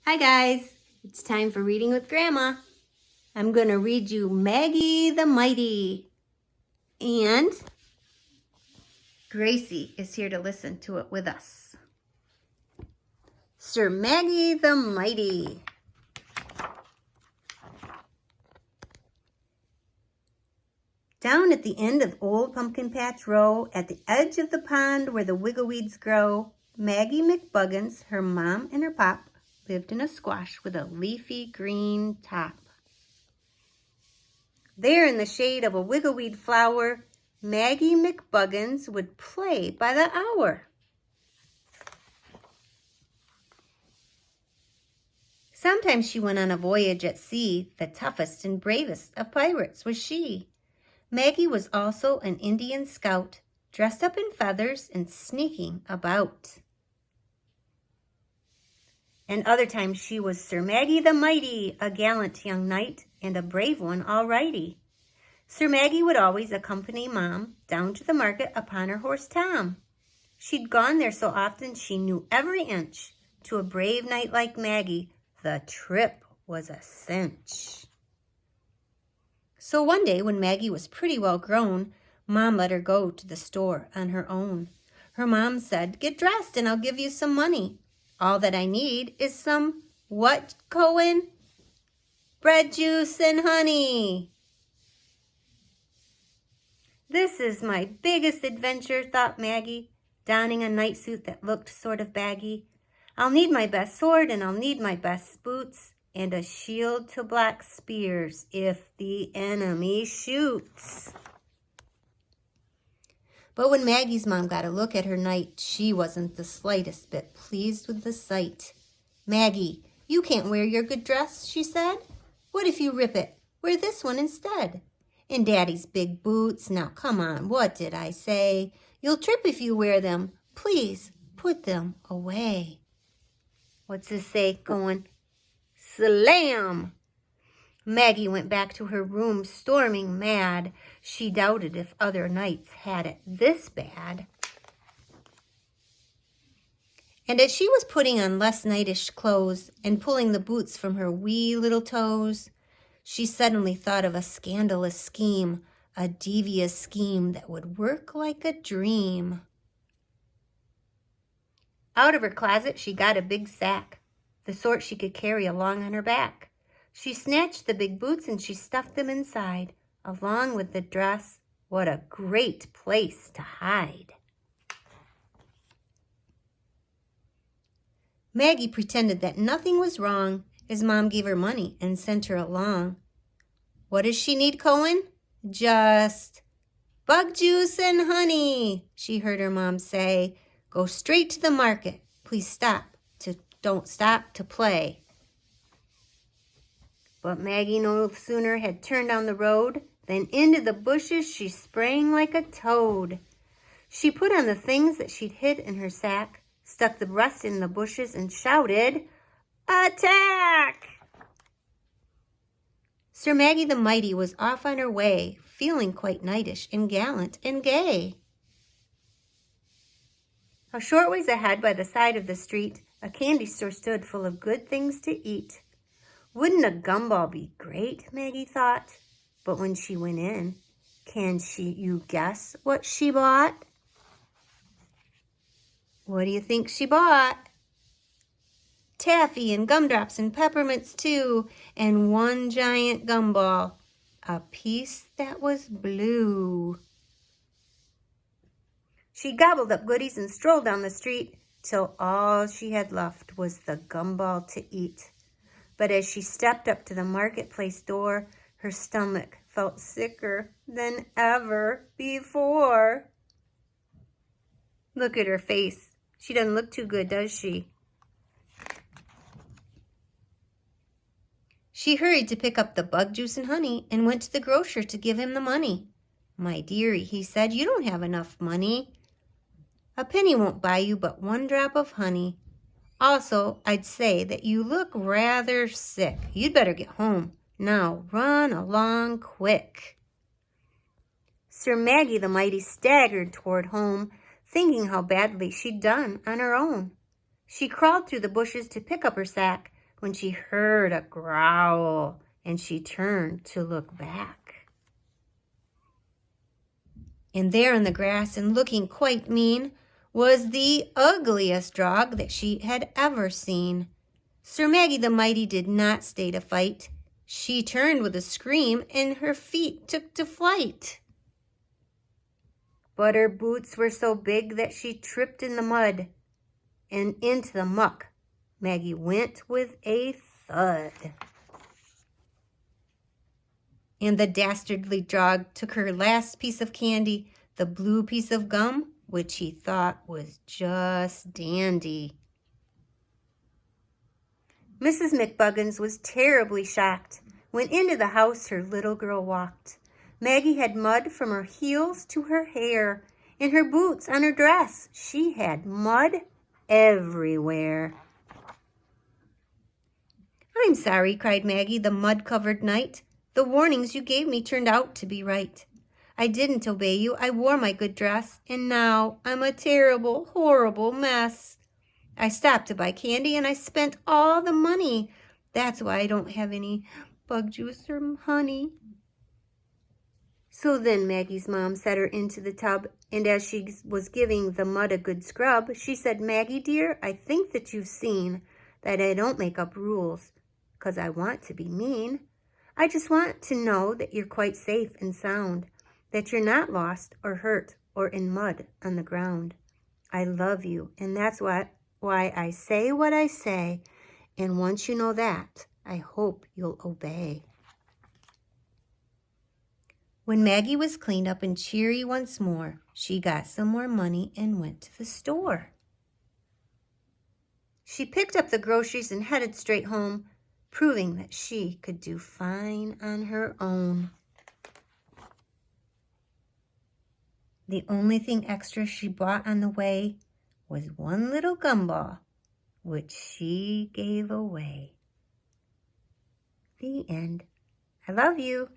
Hi guys, it's time for Reading with Grandma. I'm going to read you Maggie the Mighty, and Gracie is here to listen to it with us. Sir Maggie the Mighty. Down at the end of Old Pumpkin Patch Row, at the edge of the pond where the wiggleweeds grow, Maggie McBuggins, her mom and her pop, lived in a squash with a leafy green top. There in the shade of a wiggleweed flower, Maggie McBuggins would play by the hour. Sometimes she went on a voyage at sea. The toughest and bravest of pirates was she. Maggie was also an Indian scout, dressed up in feathers and sneaking about. And other times she was Sir Maggie the Mighty, a gallant young knight and a brave one alrighty. Sir Maggie would always accompany Mom down to the market upon her horse Tom. She'd gone there so often she knew every inch. To a brave knight like Maggie, the trip was a cinch. So one day when Maggie was pretty well grown, Mom let her go to the store on her own. Her mom said, "Get dressed and I'll give you some money. All that I need is some," what, Cohen? "Bread juice and honey." This is my biggest adventure, thought Maggie, donning a night suit that looked sort of baggy. I'll need my best sword and I'll need my best boots and a shield to block spears if the enemy shoots. But when Maggie's mom got a look at her knight, she wasn't the slightest bit pleased with the sight. "Maggie, you can't wear your good dress," she said. "What if you rip it? Wear this one instead. And Daddy's big boots, now come on, what did I say? You'll trip if you wear them. Please put them away." What's this say? Going slam! Maggie went back to her room storming mad. She doubted if other knights had it this bad. And as she was putting on less knightish clothes and pulling the boots from her wee little toes, she suddenly thought of a scandalous scheme, a devious scheme that would work like a dream. Out of her closet she got a big sack, the sort she could carry along on her back. She snatched the big boots and she stuffed them inside, along with the dress. What a great place to hide. Maggie pretended that nothing was wrong as Mom gave her money and sent her along. What does she need, Cohen? Just bug juice and honey, she heard her mom say. Go straight to the market. Please don't stop to play. But Maggie no sooner had turned down the road than into the bushes she sprang like a toad. She put on the things that she'd hid in her sack, stuck the rest in the bushes and shouted, "Attack!" Sir Maggie the Mighty was off on her way, feeling quite knightish and gallant and gay. A short ways ahead by the side of the street, a candy store stood full of good things to eat. Wouldn't a gumball be great, Maggie thought. But when she went in, you guess what she bought? What do you think she bought? Taffy and gumdrops and peppermints too, and one giant gumball, a piece that was blue. She gobbled up goodies and strolled down the street till all she had left was the gumball to eat. But as she stepped up to the marketplace door, her stomach felt sicker than ever before. Look at her face. She doesn't look too good, does she? She hurried to pick up the bug juice and honey and went to the grocer to give him the money. "My dearie," he said, "you don't have enough money. A penny won't buy you but one drop of honey. Also, I'd say that you look rather sick. You'd better get home. Now, run along quick." Sir Maggie the Mighty staggered toward home, thinking how badly she'd done on her own. She crawled through the bushes to pick up her sack when she heard a growl and she turned to look back. And there in the grass and looking quite mean was the ugliest dog that she had ever seen. Sir Maggie the Mighty did not stay to fight. She turned with a scream and her feet took to flight. But her boots were so big that she tripped in the mud, and into the muck Maggie went with a thud. And the dastardly dog took her last piece of candy, the blue piece of gum, which he thought was just dandy. Mrs. McBuggins was terribly shocked. When into the house her little girl walked. Maggie had mud from her heels to her hair. In her boots, on her dress, she had mud everywhere. "I'm sorry," cried Maggie, the mud-covered night. "The warnings you gave me turned out to be right. I didn't obey you, I wore my good dress, and now I'm a terrible, horrible mess. I stopped to buy candy and I spent all the money. That's why I don't have any bug juice or honey." So then Maggie's mom set her into the tub, and as she was giving the mud a good scrub, she said, "Maggie, dear, I think that you've seen that I don't make up rules 'cause I want to be mean. I just want to know that you're quite safe and sound, that you're not lost or hurt or in mud on the ground. I love you, and that's why I say what I say, and once you know that, I hope you'll obey." When Maggie was cleaned up and cheery once more, she got some more money and went to the store. She picked up the groceries and headed straight home, proving that she could do fine on her own. The only thing extra she bought on the way was one little gumball, which she gave away. The end. I love you.